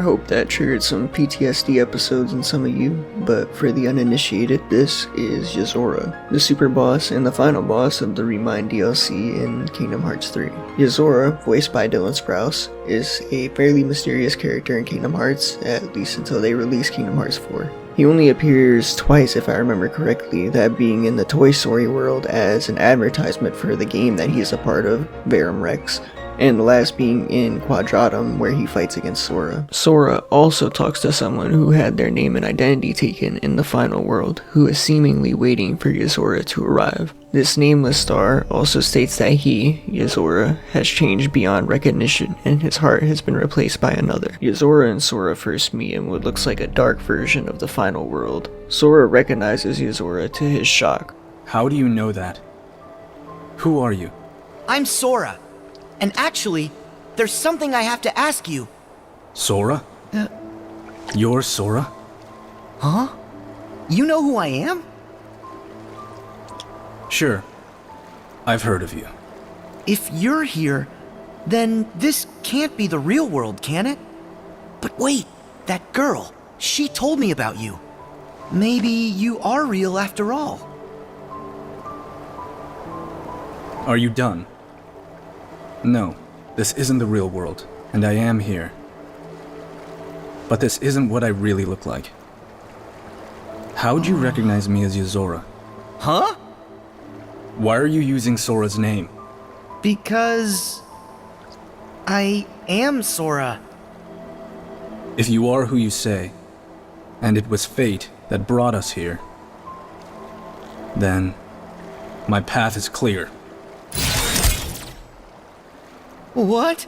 hope that triggered some PTSD episodes in some of you, but for the uninitiated, this is Yozora, the super boss and the final boss of the Remind DLC in Kingdom Hearts 3. Yozora, voiced by Dylan Sprouse, is a fairly mysterious character in Kingdom Hearts, at least until they release Kingdom Hearts 4. He only appears twice if I remember correctly, that being in the Toy Story world as an advertisement for the game that he is a part of, Verum Rex, and the last being in Quadratum where he fights against Sora. Sora also talks to someone who had their name and identity taken in the final world, who is seemingly waiting for Yozora to arrive. This nameless star also states that he, Yozora, has changed beyond recognition and his heart has been replaced by another. Yozora and Sora first meet in what looks like a dark version of the final world. Sora recognizes Yozora to his shock. How do you know that? Who are you? I'm Sora. And actually, there's something I have to ask you. Sora? You're Sora? Huh? You know who I am? Sure. I've heard of you. If you're here, then this can't be the real world, can it? But wait, that girl, she told me about you. Maybe you are real after all. Are you done? No, this isn't the real world, and I am here. But this isn't what I really look like. How'd you recognize me as Yozora? Huh? Why are you using Sora's name? Because I am Sora. If you are who you say, and it was fate that brought us here, then my path is clear. What?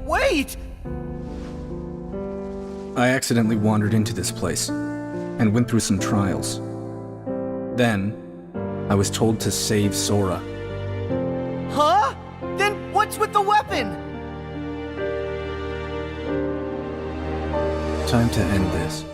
Wait! I accidentally wandered into this place, and went through some trials. Then, I was told to save Sora. Huh? Then what's with the weapon? Time to end this.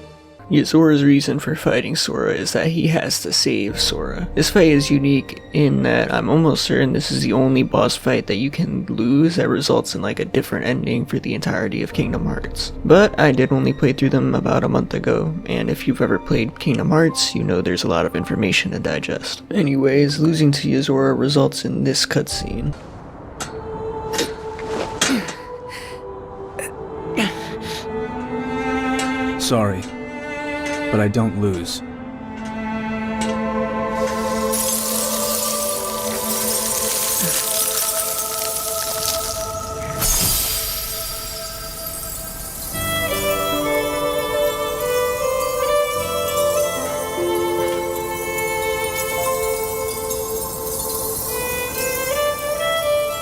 Yozora's reason for fighting Sora is that he has to save Sora. This fight is unique in that I'm almost certain this is the only boss fight that you can lose that results in like a different ending for the entirety of Kingdom Hearts. But I did only play through them about a month ago, and if you've ever played Kingdom Hearts, you know there's a lot of information to digest. Anyways, losing to Yozora results in this cutscene. Sorry, but I don't lose.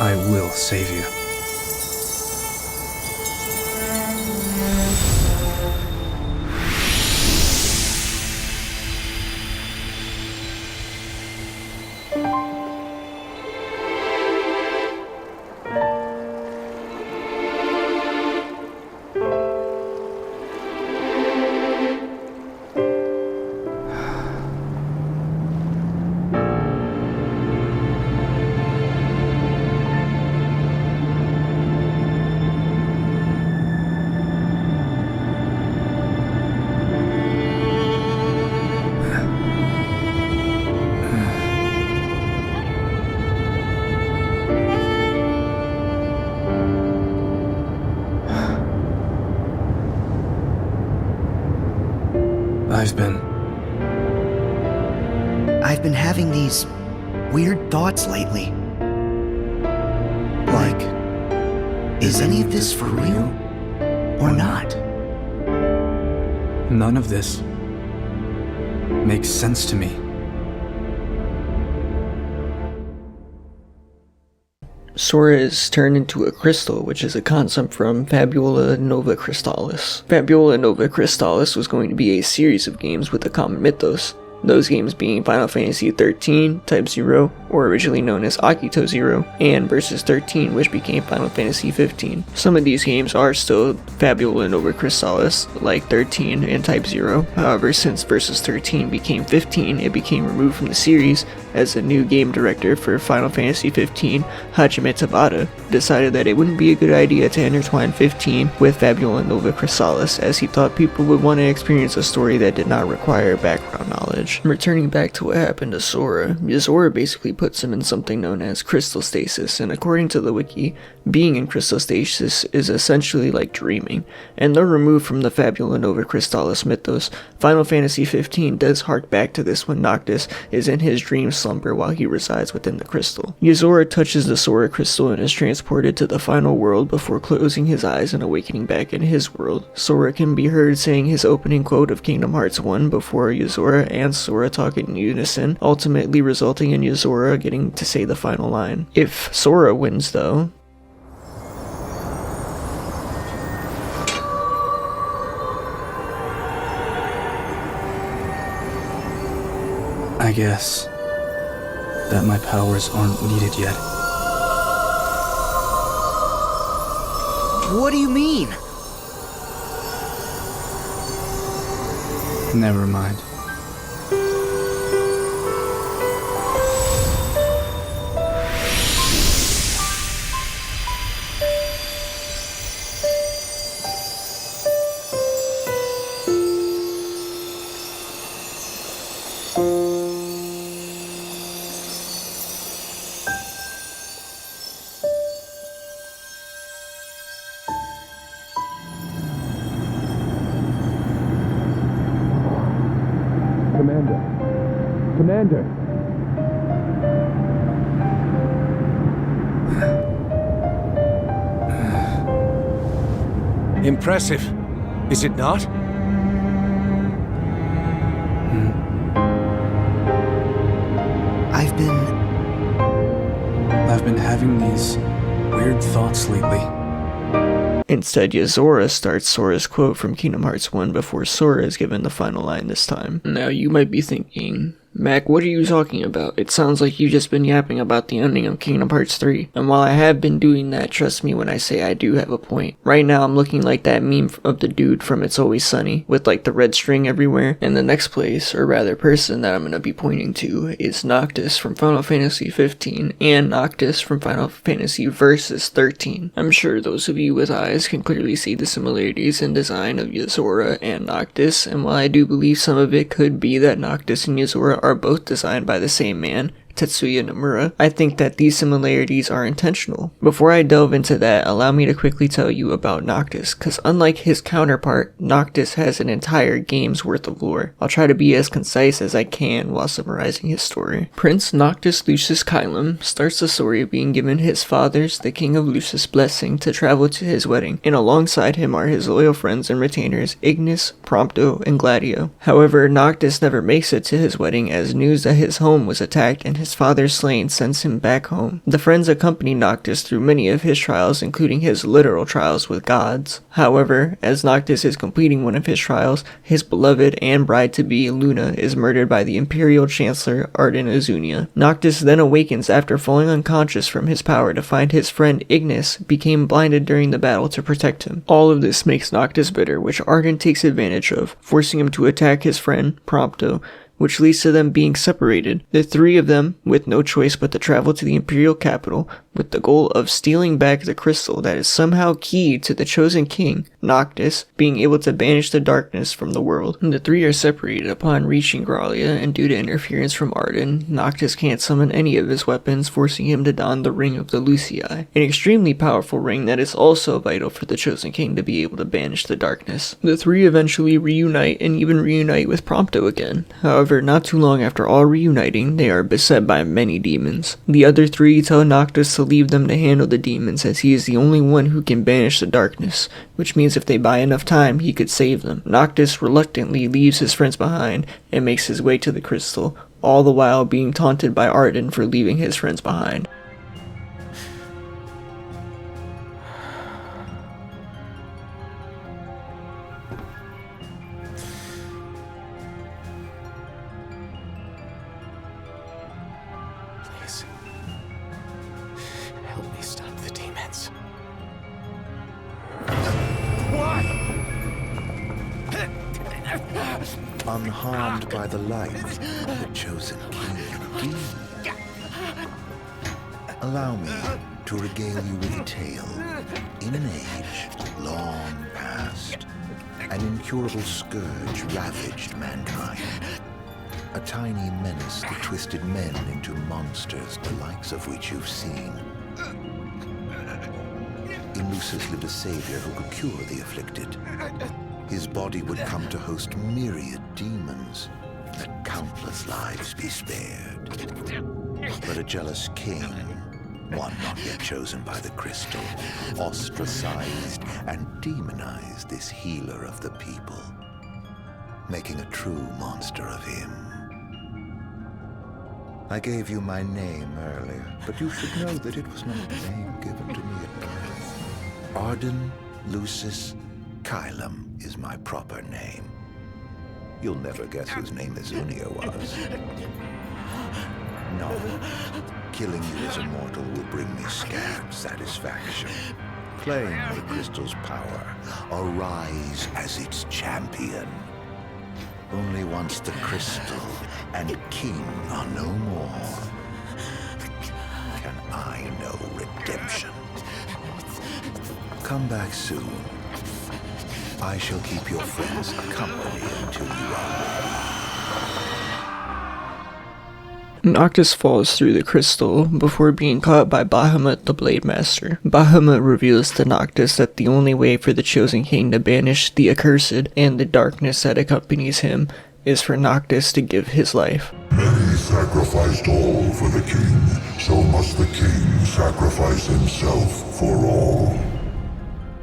I will save you. I've been having these weird thoughts lately. Like, is any of this for real or not? None of this makes sense to me. Sora is turned into a crystal, which is a concept from Fabula Nova Crystallis. Fabula Nova Crystallis was going to be a series of games with a common mythos. Those games being Final Fantasy XIII, Type 0, or originally known as Akito 0, and Versus 13, which became Final Fantasy 15. Some of these games are still Fabula Nova Crystallis, like 13 and Type 0. However, since Versus 13 became 15, it became removed from the series as the new game director for Final Fantasy 15, Hajime Tabata, decided that it wouldn't be a good idea to intertwine 15 with Fabula Nova Crystallis, as he thought people would want to experience a story that did not require background knowledge. Returning back to what happened to Sora, Yozora basically puts him in something known as crystal stasis, and according to the wiki, being in crystal stasis is essentially like dreaming, and though removed from the Fabula Nova Crystallis mythos, Final Fantasy 15 does hark back to this when Noctis is in his dream slumber while he resides within the crystal. Yozora touches the Sora crystal and is transported to the final world before closing his eyes and awakening back in his world. Sora can be heard saying his opening quote of Kingdom Hearts 1 before Yozora and Sora talk in unison, ultimately resulting in Yozora getting to say the final line. If Sora wins though, I guess that my powers aren't needed yet. What do you mean? Never mind. Commander! Impressive, is it not? I've been having these weird thoughts lately. instead Yozora starts Sora's quote from Kingdom Hearts 1 before Sora is given the final line this time. Now you might be thinking, Mac, what are you talking about? It sounds like you've just been yapping about the ending of Kingdom Hearts 3. And while I have been doing that, trust me when I say I do have a point. Right now I'm looking like that meme of the dude from It's Always Sunny, with like the red string everywhere. And the next place, or rather person that I'm going to be pointing to, is Noctis from Final Fantasy 15 and Noctis from Final Fantasy Versus 13. I'm sure those of you with eyes can clearly see the similarities in design of Yozora and Noctis, and while I do believe some of it could be that Noctis and Yozora are both designed by the same man, Tetsuya Nomura, I think that these similarities are intentional. Before I delve into that, allow me to quickly tell you about Noctis, cause unlike his counterpart, Noctis has an entire game's worth of lore. I'll try to be as concise as I can while summarizing his story. Prince Noctis Lucis Kylum starts the story of being given his father's, the King of Lucis, blessing to travel to his wedding, and alongside him are his loyal friends and retainers Ignis, Prompto, and Gladio. However, Noctis never makes it to his wedding as news that his home was attacked and his father's slain sends him back home. The friends accompany Noctis through many of his trials, including his literal trials with gods. However, as Noctis is completing one of his trials, his beloved and bride-to-be Luna is murdered by the Imperial Chancellor Arden Azunia. Noctis then awakens after falling unconscious from his power to find his friend Ignis became blinded during the battle to protect him. All of this makes Noctis bitter, which Arden takes advantage of, forcing him to attack his friend, Prompto, which leads to them being separated, the three of them with no choice but to travel to the Imperial capital with the goal of stealing back the crystal that is somehow key to the chosen king, Noctis, being able to banish the darkness from the world. The three are separated upon reaching Gralia, and due to interference from Arden, Noctis can't summon any of his weapons, forcing him to don the Ring of the Lucii, an extremely powerful ring that is also vital for the chosen king to be able to banish the darkness. The three eventually reunite and even reunite with Prompto again. However, not too long after all reuniting, they are beset by many demons. The other three tell Noctis to leave them to handle the demons, as he is the only one who can banish the darkness, which means if they buy enough time, he could save them. Noctis reluctantly leaves his friends behind and makes his way to the crystal, all the while being taunted by Arden for leaving his friends behind. unharmed by the light of the chosen king. Allow me to regale you with a tale. In an age long past, an incurable scourge ravaged mankind. A tiny menace that twisted men into monsters, the likes of which you've seen. In Lucis lived a savior who could cure the afflicted. His body would come to host myriad demons, let countless lives be spared. But a jealous king, one not yet chosen by the crystal, ostracized and demonized this healer of the people, making a true monster of him. I gave you my name earlier, but you should know that it was not a name given to me at birth. Arden Lucis Kylum is my proper name. You'll never guess whose name Izunia was. No. Killing you as a mortal will bring me scant satisfaction. Claim the crystal's power. Arise as its champion. Only once the crystal and king are no more can I know redemption. Come back soon. I shall keep your friends company until you are ready. Noctis falls through the crystal before being caught by Bahamut the Blade Master. Bahamut reveals to Noctis that the only way for the Chosen King to banish the accursed and the darkness that accompanies him is for Noctis to give his life. Many sacrificed all for the king, so must the king sacrifice himself for all.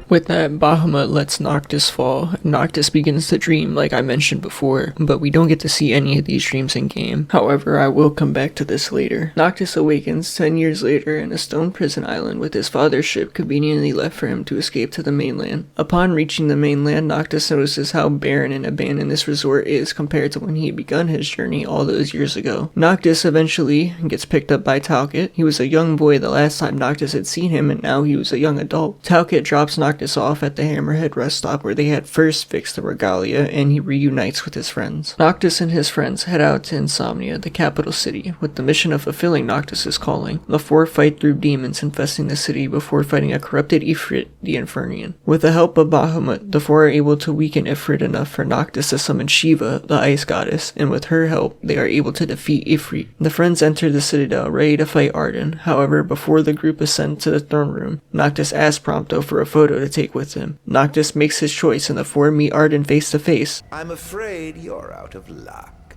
With that, Bahamut lets Noctis fall. Noctis begins to dream like I mentioned before, but we don't get to see any of these dreams in game. However, I will come back to this later. Noctis awakens 10 years later in a stone prison island with his father's ship conveniently left for him to escape to the mainland. Upon reaching the mainland, Noctis notices how barren and abandoned this resort is compared to when he begun his journey all those years ago. Noctis eventually gets picked up by Talcott. He was a young boy the last time Noctis had seen him, and now he was a young adult. Talcott drops Noctis off at the Hammerhead rest stop where they had first fixed the regalia, and he reunites with his friends. Noctis and his friends head out to Insomnia, the capital city, with the mission of fulfilling Noctis' calling. The four fight through demons infesting the city before fighting a corrupted Ifrit, the Infernian. With the help of Bahamut, the four are able to weaken Ifrit enough for Noctis to summon Shiva, the ice goddess, and with her help, they are able to defeat Ifrit. The friends enter the citadel ready to fight Arden. However, before the group ascend to the throne room, Noctis asks Prompto for a photo to take with him. Noctis makes his choice and the four meet Arden face to face. I'm afraid you're out of luck.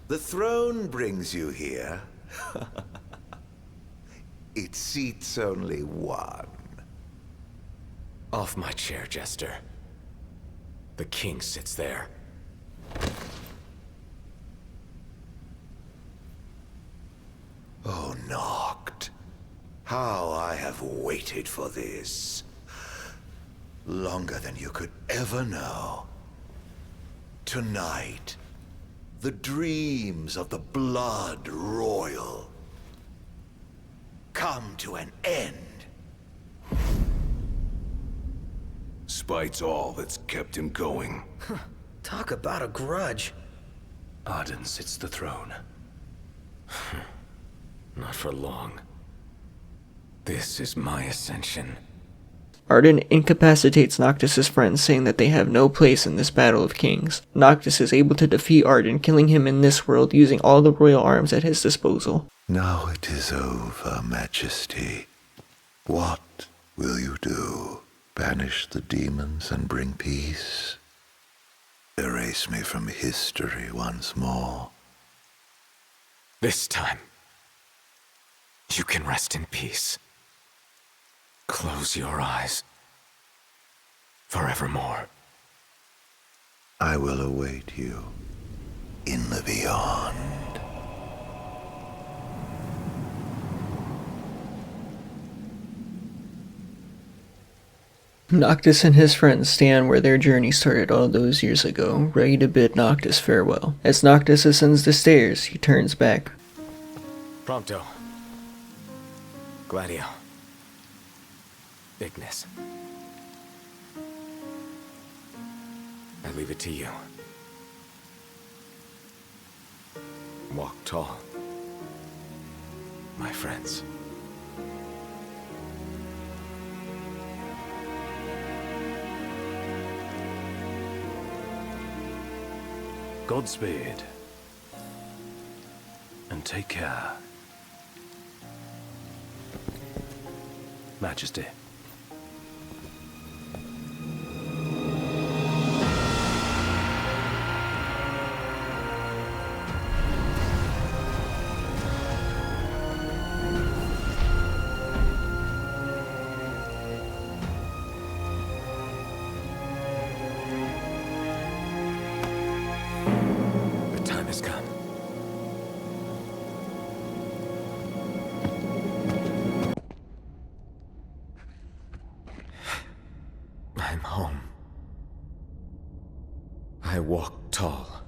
The throne brings you here. It seats only one. Off my chair, Jester. The king sits there. Oh, Noct. How I have waited for this. Longer than you could ever know. Tonight, the dreams of the blood royal come to an end. Spite's all that's kept him going. Talk about a grudge. Arden sits the throne. Not for long. This is my ascension. Arden incapacitates Noctis' friends, saying that they have no place in this battle of kings. Noctis is able to defeat Arden, killing him in this world using all the royal arms at his disposal. Now it is over, Majesty. What will you do? Banish the demons and bring peace? Erase me from history once more? This time, you can rest in peace. Close your eyes. Forevermore. I will await you in the beyond. Noctis and his friends stand where their journey started all those years ago, ready to bid Noctis farewell. As Noctis ascends the stairs, he turns back. Prompto. Gladio. Ignis. I leave it to you. Walk tall, my friends. Godspeed. And take care. Majesty. The time has come. I'm home. I walk tall.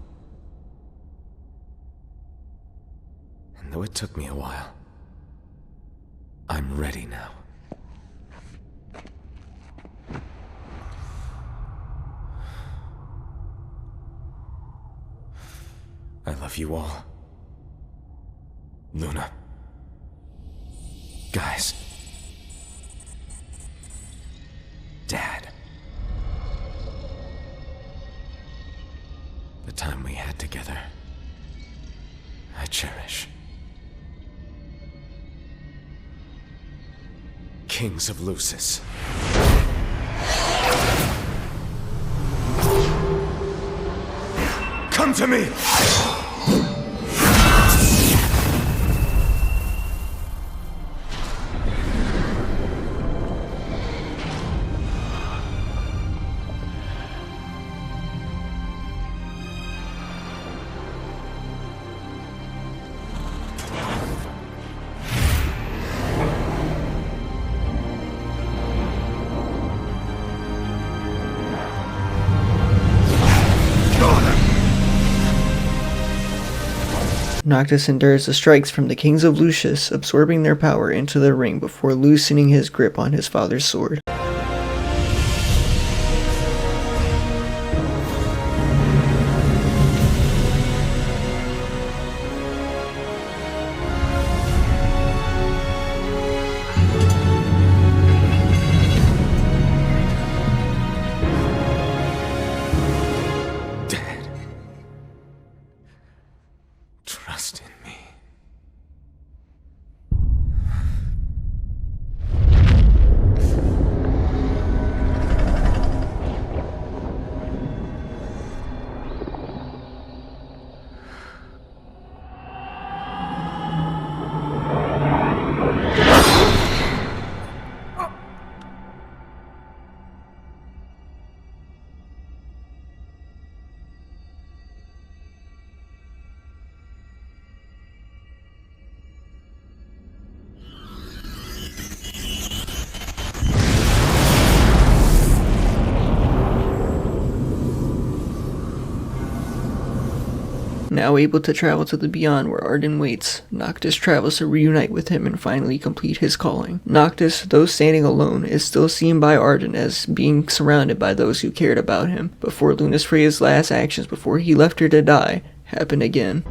And though it took me a while, I'm ready now. I love you all. Luna. Guys. Dad. The time we had together, I cherish. Kings of Lucis. Come to me! Noctis endures the strikes from the Kings of Lucis, absorbing their power into the ring before loosening his grip on his father's sword. Trust in me. Now able to travel to the Beyond where Arden waits, Noctis travels to reunite with him and finally complete his calling. Noctis, though standing alone, is still seen by Arden as being surrounded by those who cared about him, before Luna's Freya's last actions before he left her to die happen again.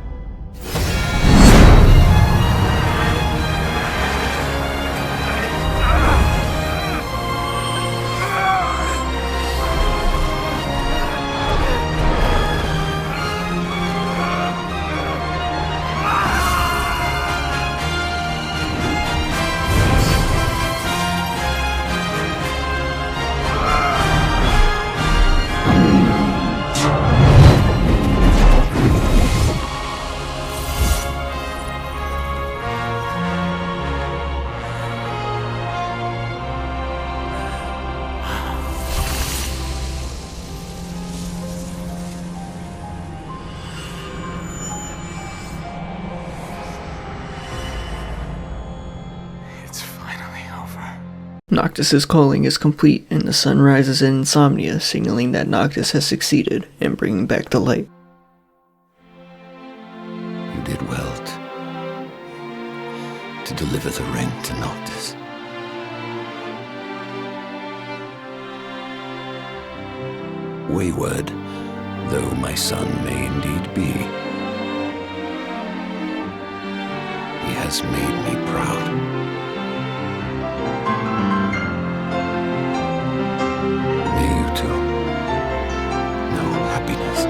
Noctis' calling is complete, and the sun rises in insomnia, signaling that Noctis has succeeded in bringing back the light. You did well to deliver the ring to Noctis. Wayward though my son may indeed be. He has made me proud. May you too know happiness.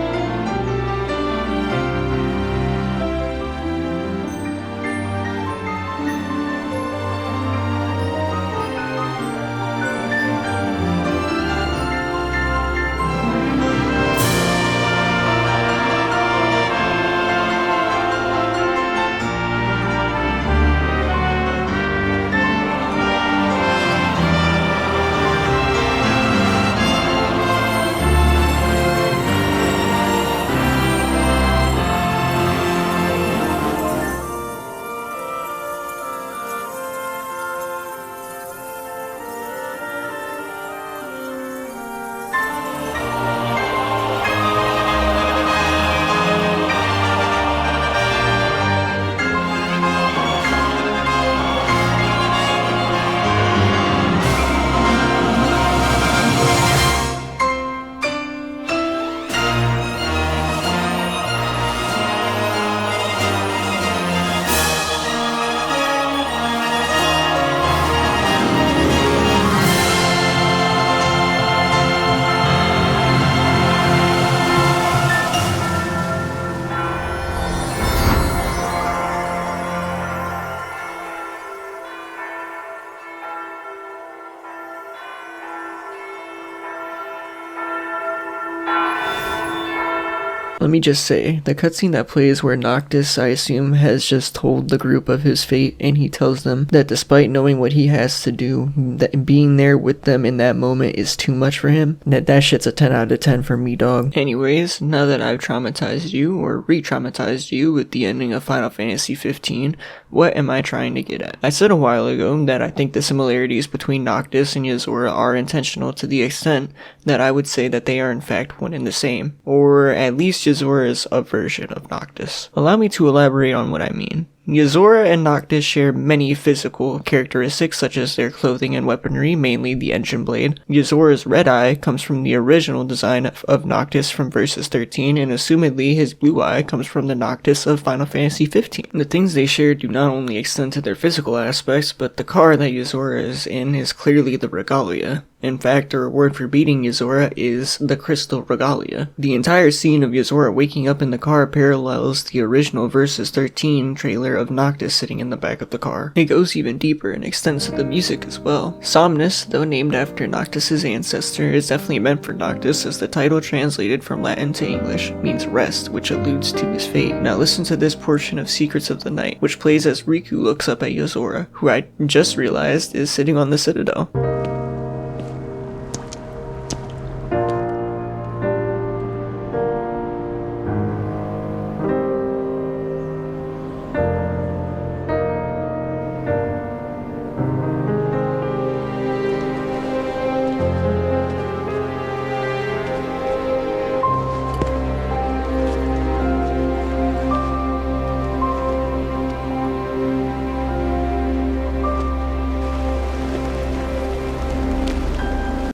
Let me just say, the cutscene that plays where Noctis, I assume, has just told the group of his fate, and he tells them that despite knowing what he has to do, that being there with them in that moment is too much for him, that shit's a 10 out of 10 for me, dog. Anyways, now that I've traumatized you, or re-traumatized you with the ending of Final Fantasy 15, what am I trying to get at? I said a while ago that I think the similarities between Noctis and Yozora are intentional to the extent that I would say that they are in fact one and the same, or at least Yozora's a version of Noctis. Allow me to elaborate on what I mean. Yozora and Noctis share many physical characteristics such as their clothing and weaponry, mainly the engine blade. Yozora's red eye comes from the original design of Noctis from Versus 13, and assumedly his blue eye comes from the Noctis of Final Fantasy 15. The things they share do not only extend to their physical aspects, but the car that Yozora is in is clearly the Regalia. In fact, the reward for beating Yozora is the Crystal Regalia. The entire scene of Yozora waking up in the car parallels the original Versus 13 trailer of Noctis sitting in the back of the car. It goes even deeper and extends to the music as well. Somnus, though named after Noctis' ancestor, is definitely meant for Noctis, as the title translated from Latin to English means rest, which alludes to his fate. Now listen to this portion of Secrets of the Night, which plays as Riku looks up at Yozora, who I just realized is sitting on the Citadel.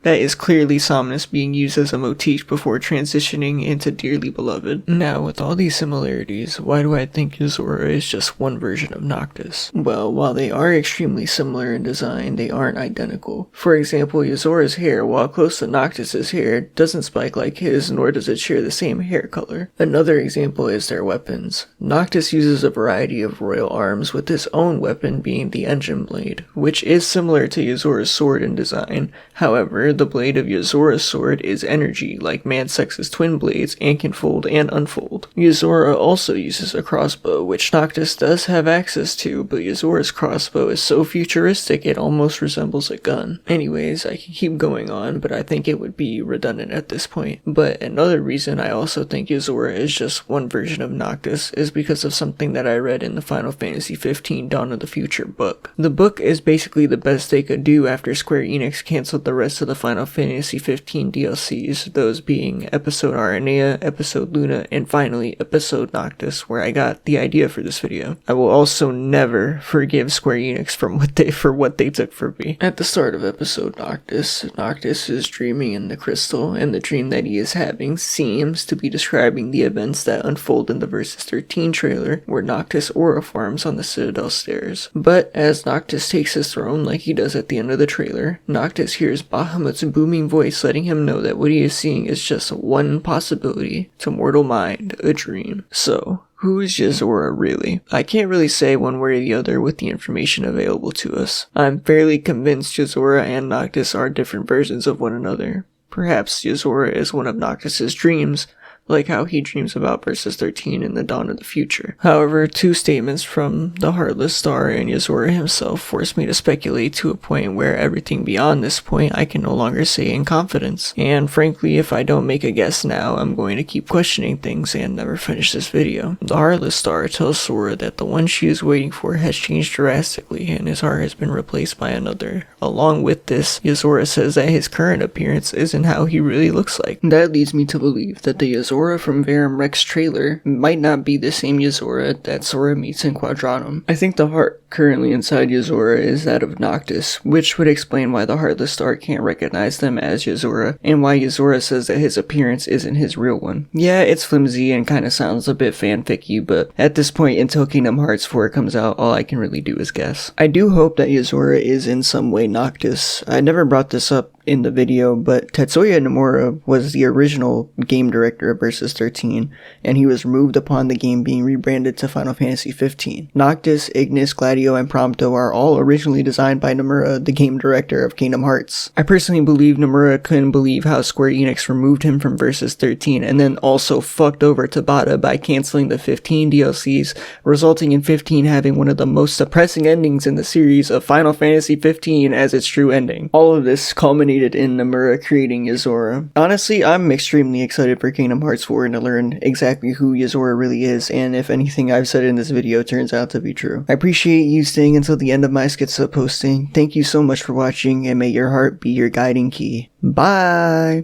That is clearly Somnus being used as a motif before transitioning into Dearly Beloved. Now, with all these similarities, why do I think Yozora is just one version of Noctis? Well, while they are extremely similar in design, they aren't identical. For example, Yozora's hair, while close to Noctis' hair, doesn't spike like his, nor does it share the same hair color. Another example is their weapons. Noctis uses a variety of royal arms, with his own weapon being the engine blade, which is similar to Yozora's sword in design. However, the blade of Yozora's sword is energy, like Mansex's twin blades, and can fold and unfold. Yozora also uses a crossbow, which Noctis does have access to, but Yozora's crossbow is so futuristic it almost resembles a gun. Anyways, I can keep going on, but I think it would be redundant at this point. But another reason I also think Yozora is just one version of Noctis is because of something that I read in the Final Fantasy 15 Dawn of the Future book. The book is basically the best they could do after Square Enix canceled the rest of the Final Fantasy 15 DLCs, those being Episode Aranea, Episode Luna, and finally Episode Noctis, where I got the idea for this video. I will also never forgive Square Enix for what they took from me. At the start of Episode Noctis, Noctis is dreaming in the crystal, and the dream that he is having seems to be describing the events that unfold in the Versus 13 trailer, where Noctis aura forms on the Citadel stairs. But as Noctis takes his throne like he does at the end of the trailer, Noctis hears Bahamut's booming voice letting him know that what he is seeing is just one possibility to mortal mind, a dream. So, who is Yozora really? I can't really say one way or the other with the information available to us. I'm fairly convinced Yozora and Noctis are different versions of one another. Perhaps Yozora is one of Noctis' dreams, like how he dreams about Versus 13 in the dawn of the future. However, two statements from the Heartless Star and Yozora himself force me to speculate to a point where everything beyond this point I can no longer say in confidence. And frankly, if I don't make a guess now, I'm going to keep questioning things and never finish this video. The Heartless Star tells Sora that the one she is waiting for has changed drastically and his heart has been replaced by another. Along with this, Yozora says that his current appearance isn't how he really looks like. That leads me to believe that the Yozora from Verum Rex trailer might not be the same Yozora that Sora meets in Quadranum. I think the heart currently inside Yozora is that of Noctis, which would explain why the Heartless Star can't recognize them as Yozora, and why Yozora says that his appearance isn't his real one. Yeah, it's flimsy and kinda sounds a bit fanficky, but at this point until Kingdom Hearts 4 comes out, all I can really do is guess. I do hope that Yozora is in some way Noctis. I never brought this up in the video, but Tetsuya Nomura was the original game director of Versus 13, and he was removed upon the game being rebranded to Final Fantasy 15. Noctis, Ignis, Gladio, and Prompto are all originally designed by Nomura, the game director of Kingdom Hearts. I personally believe Nomura couldn't believe how Square Enix removed him from Versus 13 and then also fucked over Tabata by canceling the 15 DLCs, resulting in 15 having one of the most depressing endings in the series of Final Fantasy 15 as its true ending. All of this culminated in Nomura creating Yozora. Honestly, I'm extremely excited for Kingdom Hearts 4 and to learn exactly who Yozora really is, and if anything I've said in this video turns out to be true. I appreciate you staying until the end of my Schizo posting. Thank you so much for watching, and may your heart be your guiding key. Bye!